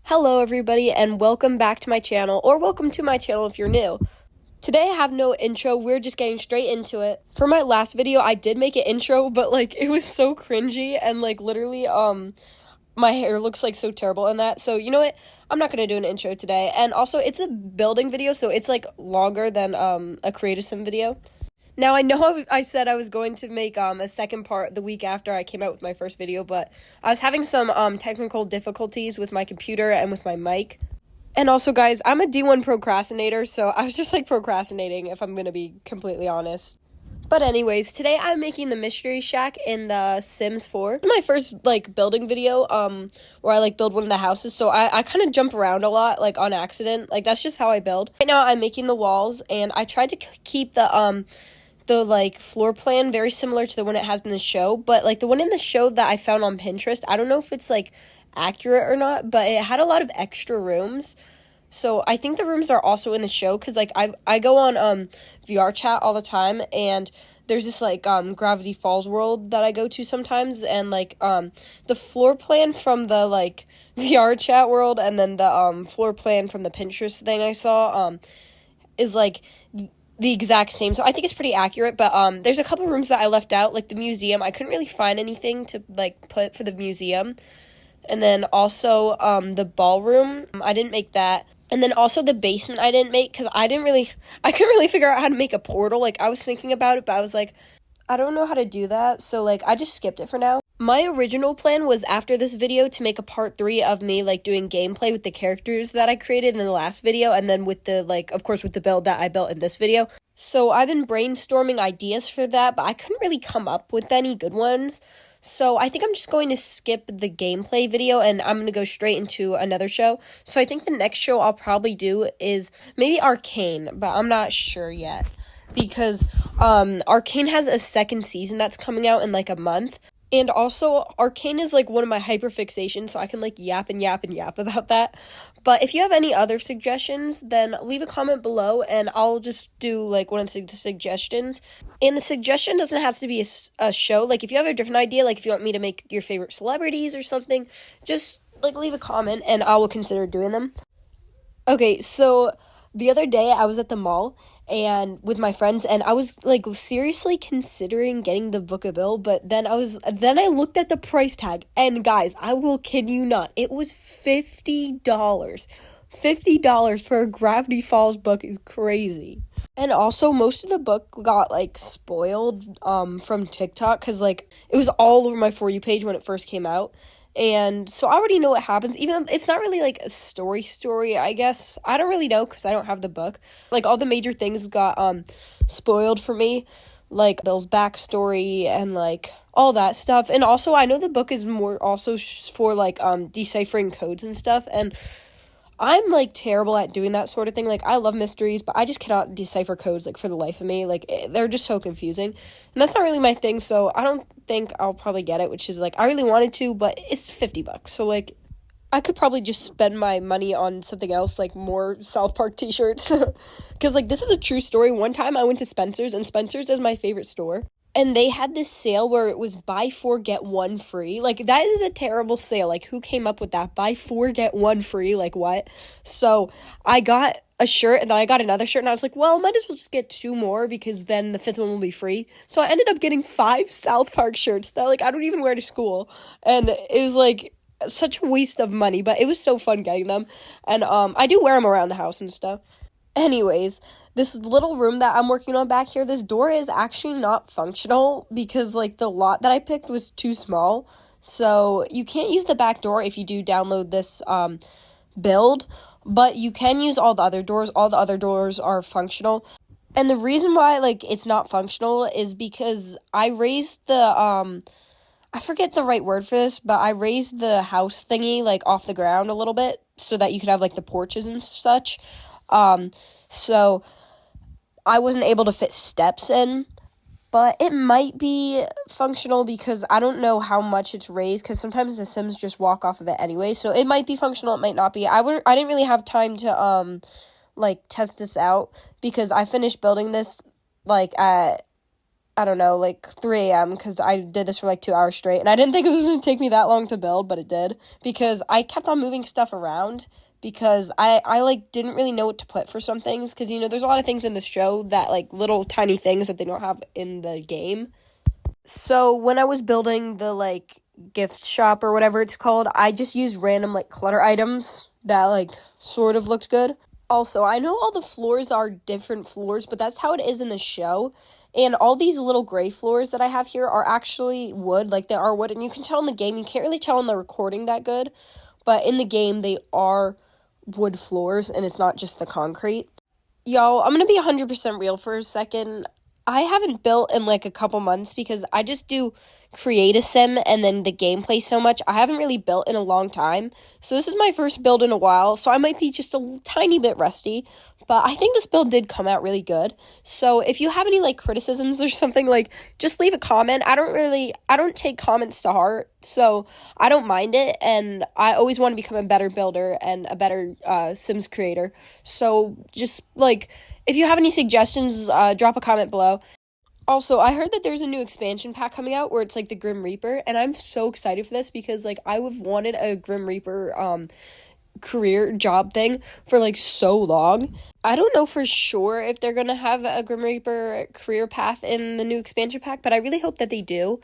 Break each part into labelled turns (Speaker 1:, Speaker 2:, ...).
Speaker 1: Hello everybody and welcome back to my channel, or welcome to my channel if you're new. Today I have no intro, we're just getting straight into it. For my last video I did make an intro, but it was so cringy and literally my hair looks so terrible in that. So you know what, I'm not gonna do an intro today. And also it's a building video, so it's longer than a creative sim video. Now, I know I said I was going to make a second part the week after I came out with my first video, but I was having some technical difficulties with my computer and with my mic. And also, guys, I'm a D1 procrastinator, so I was just procrastinating, if I'm going to be completely honest. But anyways, today I'm making the Mystery Shack in the Sims 4. This is my first building video where I build one of the houses, so I kind of jump around a lot on accident. That's just how I build. Right now I'm making the walls, and I tried to keep the floor plan very similar to the one it has in the show, but the one in the show that I found on Pinterest, I don't know if it's accurate or not, but it had a lot of extra rooms. So I think the rooms are also in the show, because I go on VR chat all the time, and there's this Gravity Falls world that I go to sometimes, and the floor plan from the VR chat world and then the floor plan from the Pinterest thing I saw is the exact same. So I think it's pretty accurate, but there's a couple rooms that I left out, the museum. I couldn't really find anything to put for the museum. And then also the ballroom, I didn't make that. And then also the basement I didn't make, because I couldn't really figure out how to make a portal. I was thinking about it, but I was I don't know how to do that, so I just skipped it for now. My original plan was after this video to make a part 3 of me doing gameplay with the characters that I created in the last video, and then with the of course with the build that I built in this video. So I've been brainstorming ideas for that, but I couldn't really come up with any good ones. So I think I'm just going to skip the gameplay video, and I'm going to go straight into another show. So I think the next show I'll probably do is maybe Arcane, but I'm not sure yet, because Arcane has a second season that's coming out in a month. And also, Arcane is one of my hyperfixations, so I can yap and yap and yap about that. But if you have any other suggestions, then leave a comment below, and I'll just do one of the suggestions. And the suggestion doesn't have to be a show. If you have a different idea, if you want me to make your favorite celebrities or something, just leave a comment, and I will consider doing them. Okay, so the other day I was at the mall and with my friends, and I was seriously considering getting the Book of Bill, but then I looked at the price tag, and guys, I will kid you not, it was $50. $50 for a Gravity Falls book is crazy. And also, most of the book got spoiled from TikTok, because it was all over my For You page when it first came out. And so I already know what happens, even though it's not really a story, I guess. I don't really know, because I don't have the book. All the major things got spoiled for me, Bill's backstory and all that stuff. And also, I know the book is more also for deciphering codes and stuff, and I'm terrible at doing that sort of thing. I love mysteries, but I just cannot decipher codes for the life of me. They're just so confusing, and that's not really my thing. So I don't think I'll probably get it, which is I really wanted to, but it's $50. So I could probably just spend my money on something else, more South Park t-shirts, because this is a true story. One time I went to Spencer's, and Spencer's is my favorite store. And they had this sale where it was buy 4, get 1 free. That is a terrible sale. Who came up with that? Buy 4, get 1 free. What? So I got a shirt, and then I got another shirt, and I was well, might as well just get 2 more, because then the 5th one will be free. So I ended up getting 5 South Park shirts that, I don't even wear to school. And it was, such a waste of money, but it was so fun getting them. And, I do wear them around the house and stuff. Anyways, this little room that I'm working on back here, this door is actually not functional because, the lot that I picked was too small. So you can't use the back door if you do download this build, but you can use all the other doors. All the other doors are functional. And the reason why, it's not functional is because I raised the, I forget the right word for this, but I raised the house thingy, off the ground a little bit so that you could have, the porches and such. So I wasn't able to fit steps in, but it might be functional because I don't know how much it's raised, because sometimes the Sims just walk off of it anyway, so it might be functional, it might not be. I didn't really have time to, test this out, because I finished building this, at I don't know, like 3 a.m. because I did this for like 2 hours straight. And I didn't think it was going to take me that long to build, but it did. Because I kept on moving stuff around because I like didn't really know what to put for some things. Because, you know, there's a lot of things in the show that like little tiny things that they don't have in the game. So when I was building the like gift shop or whatever it's called, I just used random like clutter items that like sort of looked good. Also, I know all the floors are different floors, but that's how it is in the show. And all these little gray floors that I have here are actually wood, like they are wood. And you can tell in the game, you can't really tell in the recording that good. But in the game, they are wood floors, and it's not just the concrete. Y'all, I'm going to be 100% real for a second. I haven't built in like a couple months because I just do create a sim and then the gameplay so much. I haven't really built in a long time. So this is my first build in a while. So I might be just a tiny bit rusty. But I think this build did come out really good. So if you have any like criticisms or something, like just leave a comment. I don't take comments to heart. So I don't mind it. And I always want to become a better builder and a better Sims creator. So just like, if you have any suggestions, drop a comment below. Also, I heard that there's a new expansion pack coming out where it's like the Grim Reaper, and I'm so excited for this because like I've wanted a Grim Reaper career job thing for like so long. I don't know for sure if they're gonna have a Grim Reaper career path in the new expansion pack, but I really hope that they do.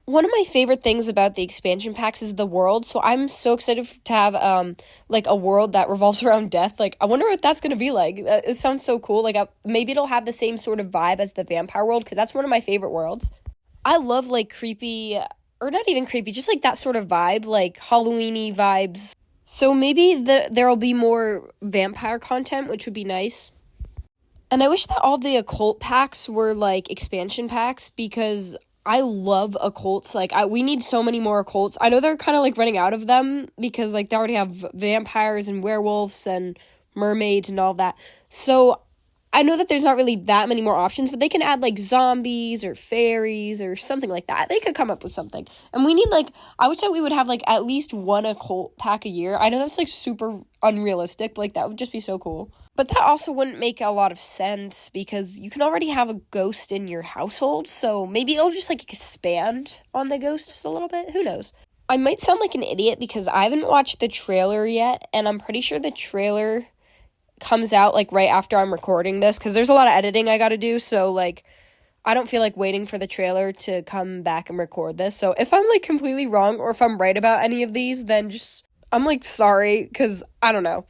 Speaker 1: One of my favorite things about the expansion packs is the world, so I'm so excited to have, like, a world that revolves around death. Like, I wonder what that's going to be like. It sounds so cool. Like, maybe it'll have the same sort of vibe as the vampire world, because that's one of my favorite worlds. I love, like, creepy, or not even creepy, just, like, that sort of vibe, like, Halloween-y vibes. So maybe there'll be more vampire content, which would be nice. And I wish that all the occult packs were, like, expansion packs, because I love occults. Like, we need so many more occults. I know they're kind of, like, running out of them because, like, they already have vampires and werewolves and mermaids and all that. So I know that there's not really that many more options, but they can add, like, zombies or fairies or something like that. They could come up with something. And we need, like, I wish that we would have, like, at least one occult pack a year. I know that's, like, super unrealistic, but, like, that would just be so cool. But that also wouldn't make a lot of sense because you can already have a ghost in your household, so maybe it'll just, like, expand on the ghosts a little bit. Who knows? I might sound like an idiot because I haven't watched the trailer yet, and I'm pretty sure the trailer comes out, like, right after I'm recording this, because there's a lot of editing I gotta do, so, like, I don't feel like waiting for the trailer to come back and record this. So if I'm, like, completely wrong, or if I'm right about any of these, then just, I'm, like, sorry, because I don't know.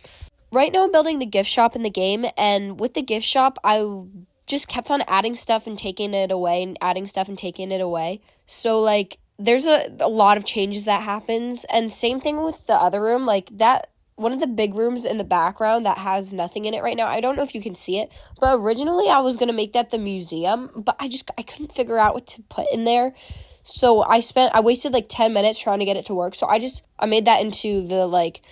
Speaker 1: Right now I'm building the gift shop in the game, and with the gift shop, I just kept on adding stuff and taking it away, and adding stuff and taking it away. So, like, there's a lot of changes that happens, and same thing with the other room, like, that, one of the big rooms in the background that has nothing in it right now, I don't know if you can see it, but originally I was going to make that the museum, but I couldn't figure out what to put in there. So I wasted, like, 10 minutes trying to get it to work, so I made that into the, like,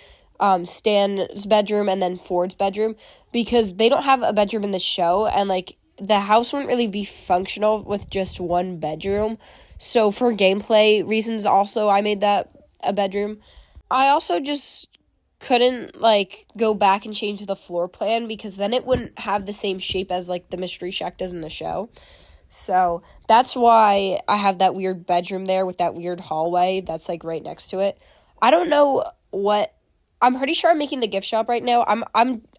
Speaker 1: Stan's bedroom and then Ford's bedroom, because they don't have a bedroom in the show, and, like, the house wouldn't really be functional with just one bedroom. So for gameplay reasons also, I made that a bedroom. I also just couldn't, like, go back and change the floor plan because then it wouldn't have the same shape as, like, the Mystery Shack does in the show. So that's why I have that weird bedroom there with that weird hallway that's, like, right next to it. I don't know what, I'm pretty sure I'm making the gift shop right now.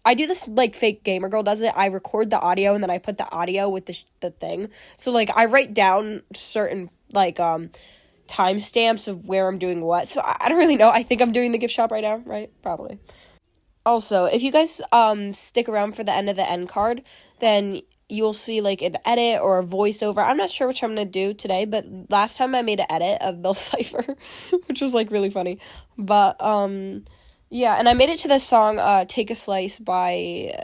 Speaker 1: I do this like fake gamer girl does it. I record the audio and then I put the audio with the thing. So, like, I write down certain, like, timestamps of where I'm doing what. So I don't really know. I think I'm doing the gift shop right now, right? Probably. Also, if you guys stick around for the end of the end card, then you'll see, like, an edit or a voiceover. I'm not sure which I'm going to do today, but last time I made an edit of Bill Cipher, which was, like, really funny. But, yeah, and I made it to this song, Take a Slice by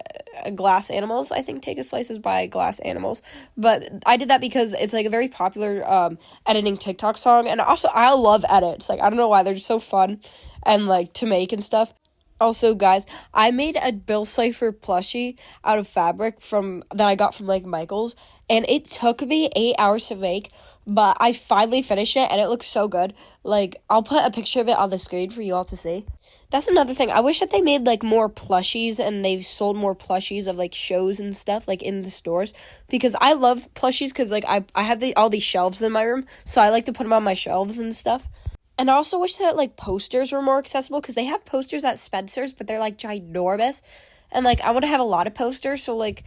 Speaker 1: Glass Animals. I think Take a Slice is by Glass Animals. But I did that because it's, like, a very popular editing TikTok song. And also, I love edits. Like, I don't know why. They're just so fun and, like, to make and stuff. Also, guys, I made a Bill Cipher plushie out of fabric that I got from, like, Michael's. And it took me 8 hours to make. but I finally finished it, and it looks so good. Like, I'll put a picture of it on the screen for you all to see. That's another thing. I wish that they made, like, more plushies, and they've sold more plushies of, like, shows and stuff, like, in the stores, because I love plushies, because, like, I have all these shelves in my room, so I like to put them on my shelves and stuff. And I also wish that, like, posters were more accessible, because they have posters at Spencer's, but they're, like, ginormous. And, like, I want to have a lot of posters, so, like,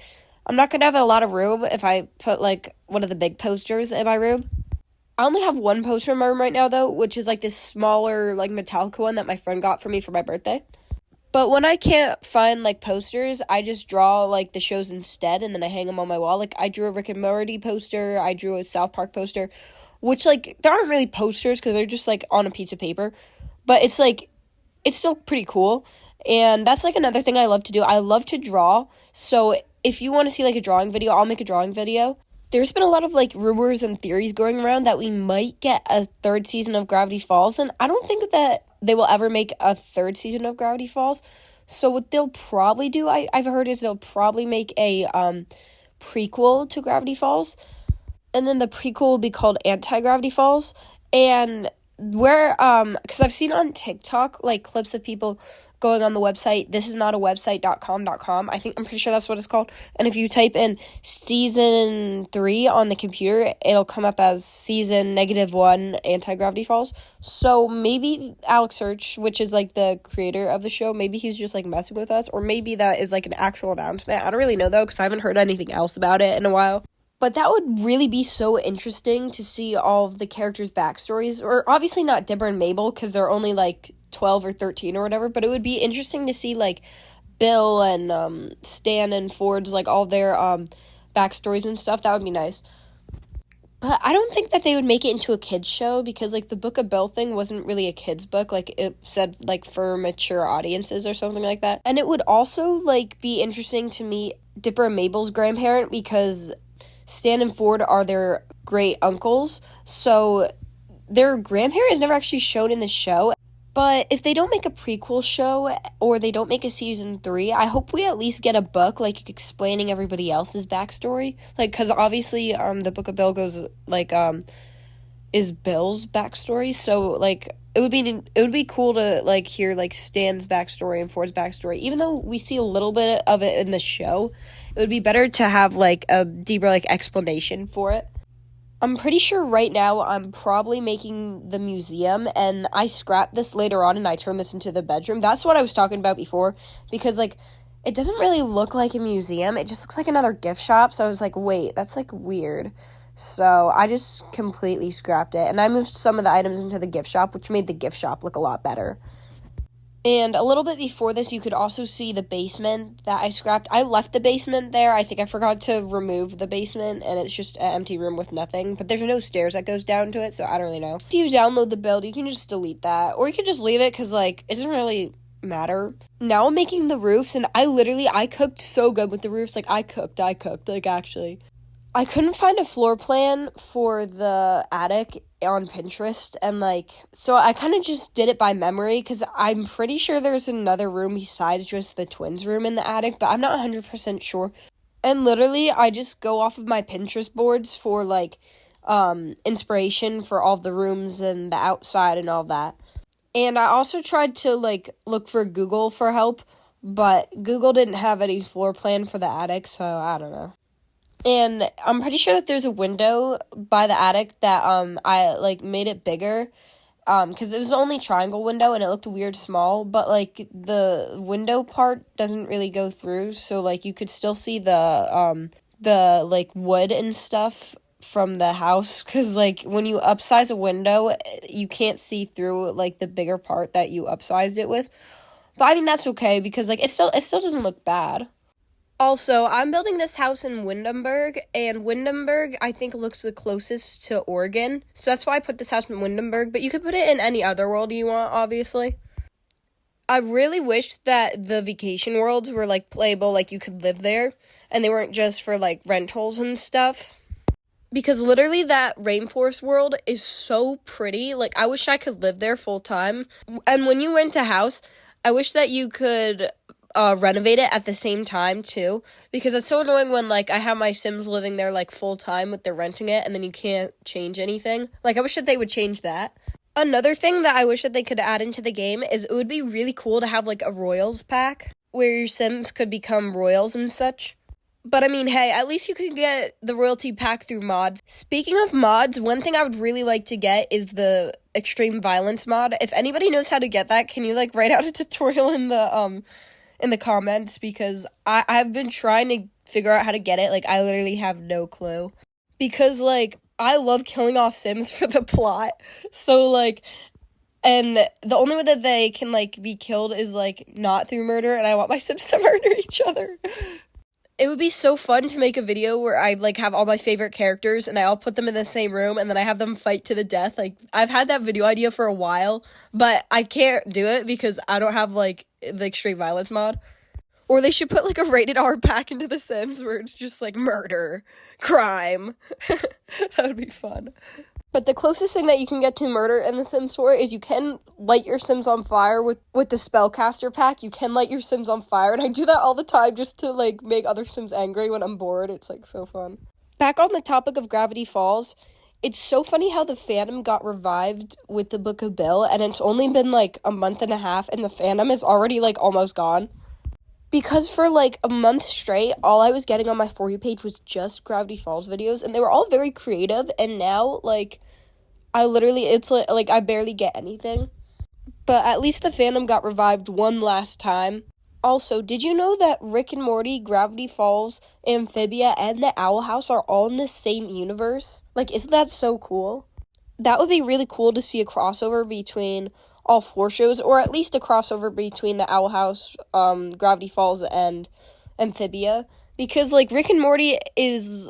Speaker 1: I'm not going to have a lot of room if I put, like, one of the big posters in my room. I only have one poster in my room right now, though, which is, like, this smaller, like, Metallica one that my friend got for me for my birthday. But when I can't find, like, posters, I just draw, like, the shows instead, and then I hang them on my wall. Like, I drew a Rick and Morty poster, I drew a South Park poster, which, like, there aren't really posters because they're just, like, on a piece of paper. But it's, like, it's still pretty cool. And that's, like, another thing I love to do. I love to draw. So if you want to see, like, a drawing video, I'll make a drawing video. There's been a lot of, like, rumors and theories going around that we might get a third season of Gravity Falls. And I don't think that they will ever make a third season of Gravity Falls. So what they'll probably do, I've heard, is they'll probably make a prequel to Gravity Falls. And then the prequel will be called Anti-Gravity Falls. And because I've seen on TikTok, like, clips of people going on the website, thisisnotawebsite.com. I'm pretty sure that's what it's called. And if you type in season 3 on the computer, it'll come up as season -1 Anti-Gravity Falls. So maybe Alex Hirsch, which is, like, the creator of the show, maybe he's just, like, messing with us. Or maybe that is, like, an actual announcement. I don't really know, though, because I haven't heard anything else about it in a while. But that would really be so interesting to see all of the characters' backstories. Or obviously not Dipper and Mabel, because they're only, like, 12 or 13 or whatever. But it would be interesting to see, like, Bill and Stan and Ford's, like, all their backstories and stuff. That would be nice. But I don't think that they would make it into a kid's show, because, like, the Book of Bill thing wasn't really a kid's book. Like, it said, like, for mature audiences or something like that. And it would also, like, be interesting to meet Dipper and Mabel's grandparent, because Stan and Ford are their great uncles, so their grandparent is never actually shown in the show. But if they don't make a prequel show, or they don't make a season 3, I hope we at least get a book, like, explaining everybody else's backstory. Like, because obviously, the Book of Bill goes, like, is Bill's backstory, so, like, it would be cool to, like, hear, like, Stan's backstory and Ford's backstory. Even though we see a little bit of it in the show, it would be better to have, like, a deeper, like, explanation for it. I'm pretty sure right now I'm probably making the museum, and I scrapped this later on and I turned this into the bedroom. That's what I was talking about before, because, like, it doesn't really look like a museum. It just looks like another gift shop, so I was like, wait, that's, like, weird. So I just completely scrapped it, and I moved some of the items into the gift shop, which made the gift shop look a lot better. And a little bit before this, you could also see the basement that I scrapped. I left the basement there. I think I forgot to remove the basement, and it's just an empty room with nothing. But there's no stairs that goes down to it, so I don't really know. If you download the build, you can just delete that. Or you can just leave it, because, like, it doesn't really matter. Now I'm making the roofs, and I cooked so good with the roofs. Like, I cooked, like, actually. I couldn't find a floor plan for the attic on Pinterest, and, like, so I kind of just did it by memory, because I'm pretty sure there's another room besides just the twins' room in the attic, but I'm not 100% sure. And literally, I just go off of my Pinterest boards for, like, inspiration for all the rooms and the outside and all that. And I also tried to, like, look for Google for help, but Google didn't have any floor plan for the attic, so I don't know. And I'm pretty sure that there's a window by the attic that I, like, made it bigger, because it was the only triangle window and it looked weird small, but, like, the window part doesn't really go through, so, like, you could still see the like, wood and stuff from the house, because, like, when you upsize a window, you can't see through, like, the bigger part that you upsized it with. But I mean, that's okay, because, like, it still doesn't look bad. Also, I'm building this house in Windenburg, and Windenburg, I think, looks the closest to Oregon. So that's why I put this house in Windenburg, but you could put it in any other world you want, obviously. I really wish that the vacation worlds were, like, playable, like, you could live there, and they weren't just for, like, rentals and stuff. Because literally that rainforest world is so pretty. Like, I wish I could live there full time. And when you rent a house, I wish that you could renovate it at the same time too, because it's so annoying when like I have my Sims living there like full time with they're renting it and then you can't change anything. Like I wish that they would change that. Another thing that I wish that they could add into the game is it would be really cool to have like a Royals pack where your Sims could become royals and such. But I mean, hey, at least you can get the royalty pack through mods. Speaking of mods, one thing I would really like to get is the extreme violence mod. If anybody knows how to get that, can you like write out a tutorial in the comments, because I've been trying to figure out how to get it. Like I literally have no clue. Because like I love killing off Sims for the plot. So like, and the only way that they can like be killed is like not through murder, and I want my Sims to murder each other. It would be so fun to make a video where I, like, have all my favorite characters, and I all put them in the same room, and then I have them fight to the death. Like, I've had that video idea for a while, but I can't do it because I don't have, like, the extreme violence mod. Or they should put, like, a rated R pack into The Sims where it's just, like, murder, crime. That would be fun. But the closest thing that you can get to murder in The Sims 4 is you can light your Sims on fire with the Spellcaster pack. You can light your Sims on fire, and I do that all the time just to, like, make other Sims angry when I'm bored. It's, like, so fun. Back on the topic of Gravity Falls, it's so funny how the fandom got revived with the Book of Bill, and it's only been, like, a month and a half, and the fandom is already, like, almost gone. Because for, like, a month straight, all I was getting on my For You page was just Gravity Falls videos, and they were all very creative, and now, like, it's like I barely get anything. But at least the fandom got revived one last time. Also, did you know that Rick and Morty, Gravity Falls, Amphibia, and the Owl House are all in the same universe? Like, isn't that so cool? That would be really cool to see a crossover between all 4 shows, or at least a crossover between the Owl House, Gravity Falls, and Amphibia, because, like, Rick and Morty is,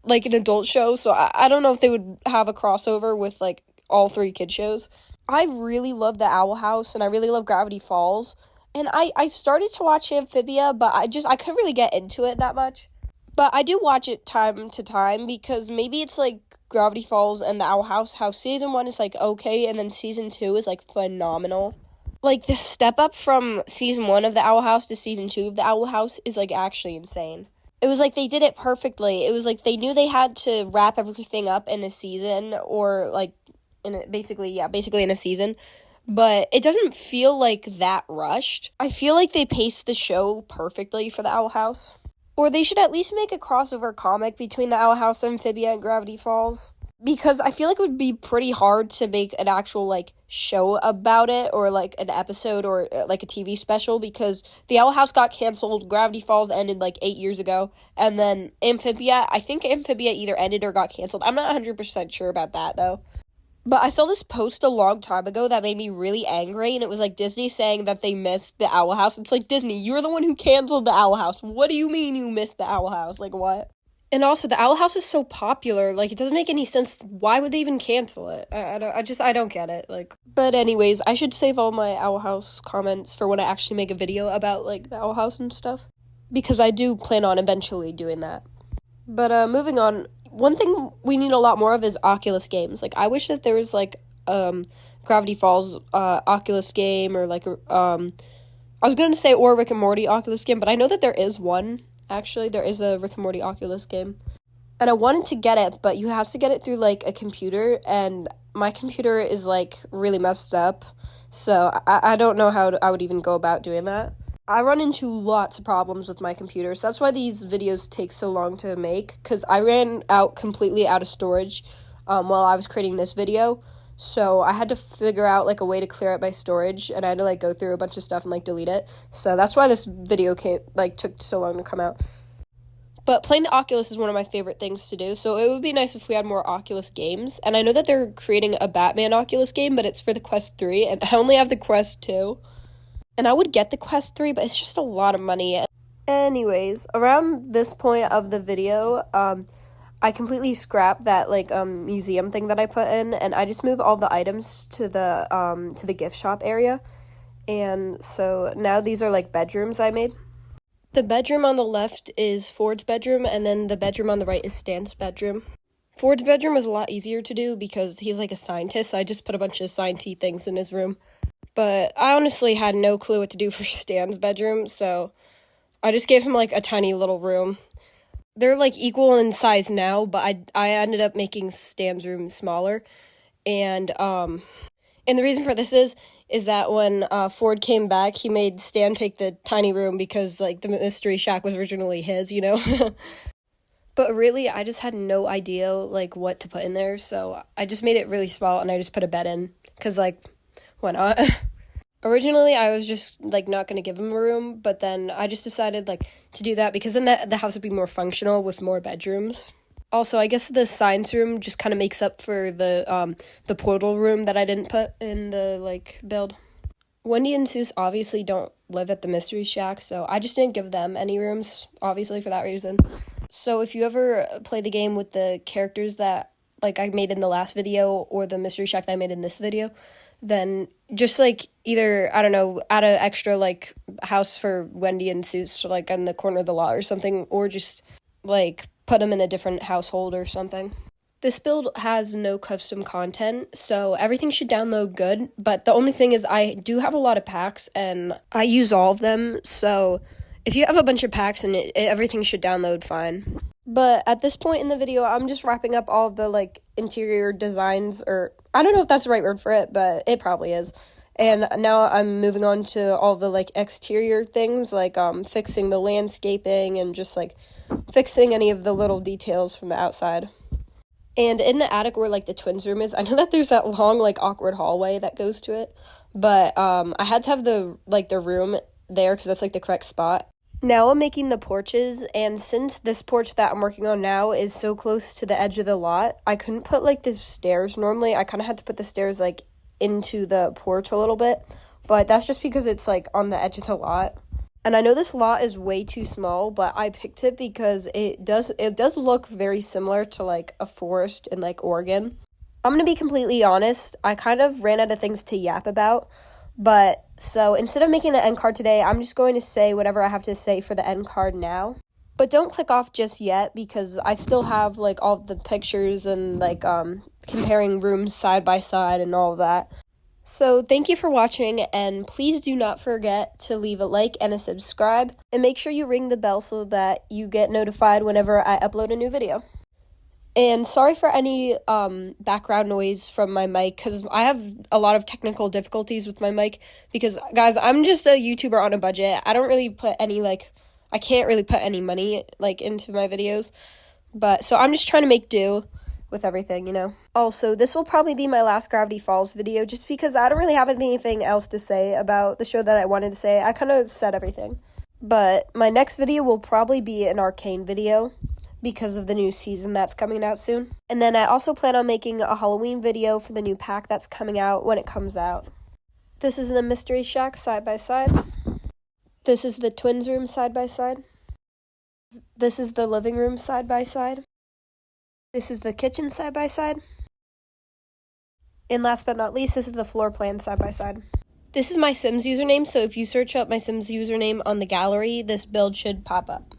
Speaker 1: like, an adult show, so I don't know if they would have a crossover with, like, all 3 kid shows. I really love the Owl House, and I really love Gravity Falls, and I started to watch Amphibia, but I couldn't really get into it that much. But I do watch it time to time, because maybe it's, like, Gravity Falls and the Owl House, how season 1 is, like, okay, and then season 2 is, like, phenomenal. Like, the step up from season 1 of the Owl House to season 2 of the Owl House is, like, actually insane. It was, like, they did it perfectly. It was, like, they knew they had to wrap everything up in a season, or, like, basically in a season. But it doesn't feel, like, that rushed. I feel like they paced the show perfectly for the Owl House. Or they should at least make a crossover comic between the Owl House, Amphibia, and Gravity Falls. Because I feel like it would be pretty hard to make an actual, like, show about it, or, like, an episode, or, like, a TV special, because the Owl House got canceled, Gravity Falls ended, like, 8 years ago, and then I think Amphibia either ended or got canceled. I'm not 100% sure about that, though. But I saw this post a long time ago that made me really angry, and it was, like, Disney saying that they missed the Owl House. It's like, Disney, you're the one who canceled the Owl House. What do you mean you missed the Owl House? Like, what? And also, the Owl House is so popular, like, it doesn't make any sense. Why would they even cancel it? I don't get it, like. But anyways, I should save all my Owl House comments for when I actually make a video about, like, the Owl House and stuff. Because I do plan on eventually doing that. But, moving on. One thing we need a lot more of is Oculus games. Like, I wish that there was, like, Gravity Falls Oculus game, or, like, I was going to say, or Rick and Morty Oculus game, but I know that there is one, actually. There is a Rick and Morty Oculus game. And I wanted to get it, but you have to get it through, like, a computer, and my computer is, like, really messed up, so I don't know how I would even go about doing that. I run into lots of problems with my computer, so that's why these videos take so long to make, because I ran completely out of storage while I was creating this video, so I had to figure out, like, a way to clear out my storage, and I had to, like, go through a bunch of stuff and, like, delete it, so that's why this video took so long to come out. But playing the Oculus is one of my favorite things to do, so it would be nice if we had more Oculus games, and I know that they're creating a Batman Oculus game, but it's for the Quest 3, and I only have the Quest 2. And I would get the Quest 3, but it's just a lot of money. Anyways, around this point of the video, I completely scrapped that, like, museum thing that I put in, and I just moved all the items to the gift shop area. And so now these are, like, bedrooms I made. The bedroom on the left is Ford's bedroom, and then the bedroom on the right is Stan's bedroom. Ford's bedroom was a lot easier to do because he's, like, a scientist, so I just put a bunch of sciencey things in his room. But I honestly had no clue what to do for Stan's bedroom, so I just gave him like a tiny little room. They're like equal in size now, but I ended up making Stan's room smaller. And the reason for this is that when Ford came back, he made Stan take the tiny room because like the Mystery Shack was originally his, you know? But really, I just had no idea like what to put in there, so I just made it really small and I just put a bed in, because like, why not? Originally, I was just, like, not going to give him a room, but then I just decided, like, to do that because then the house would be more functional with more bedrooms. Also, I guess the science room just kind of makes up for the portal room that I didn't put in the, like, build. Wendy and Seuss obviously don't live at the Mystery Shack, so I just didn't give them any rooms, obviously, for that reason. So if you ever play the game with the characters that, like, I made in the last video or the Mystery Shack that I made in this video, then just, like, either, I don't know, add an extra, like, house for Wendy and Seuss, like, on the corner of the lot or something, or just, like, put them in a different household or something. This build has no custom content, so everything should download good, but the only thing is I do have a lot of packs, and I use all of them, so if you have a bunch of packs, and everything should download fine. But at this point in the video, I'm just wrapping up all the, like, interior designs, or I don't know if that's the right word for it, but it probably is. And now I'm moving on to all the, like, exterior things, like, fixing the landscaping and just, like, fixing any of the little details from the outside. And in the attic where, like, the twins' room is, I know that there's that long, like, awkward hallway that goes to it, but I had to have the room there because that's, like, the correct spot. Now I'm making the porches, and since this porch that I'm working on now is so close to the edge of the lot, I couldn't put, like, the stairs normally. I kind of had to put the stairs, like, into the porch a little bit, but that's just because it's, like, on the edge of the lot. And I know this lot is way too small, but I picked it because it does look very similar to, like, a forest in, like, Oregon. I'm gonna be completely honest, I kind of ran out of things to yap about. But, so, instead of making an end card today, I'm just going to say whatever I have to say for the end card now. But don't click off just yet, because I still have, like, all the pictures and, like, comparing rooms side by side and all of that. So, thank you for watching, and please do not forget to leave a like and a subscribe, and make sure you ring the bell so that you get notified whenever I upload a new video. And sorry for any background noise from my mic, because I have a lot of technical difficulties with my mic, because, guys, I'm just a YouTuber on a budget. I don't really put any, like, I can't really put any money, like, into my videos, but, so I'm just trying to make do with everything, you know. Also, this will probably be my last Gravity Falls video, just because I don't really have anything else to say about the show that I wanted to say. I kind of said everything. But my next video will probably be an Arcane video, because of the new season that's coming out soon. And then I also plan on making a Halloween video for the new pack that's coming out when it comes out. This is the Mystery Shack side by side. This is the twins' room side by side. This is the living room side by side. This is the kitchen side by side. And last but not least, this is the floor plan side by side. This is my Sims username, so if you search up my Sims username on the gallery, this build should pop up.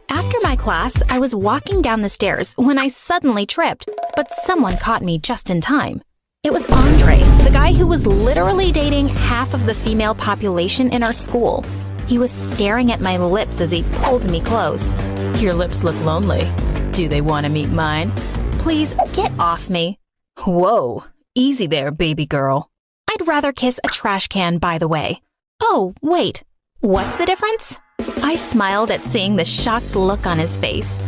Speaker 2: After my class, I was walking down the stairs when I suddenly tripped, but someone caught me just in time. It was Andre, the guy who was literally dating half of the female population in our school. He was staring at my lips as he pulled me close. Your lips look lonely. Do they want to meet mine? Please get off me. Whoa, easy there, baby girl. I'd rather kiss a trash can, by the way. Oh, wait, what's the difference? I smiled at seeing the shocked look on his face.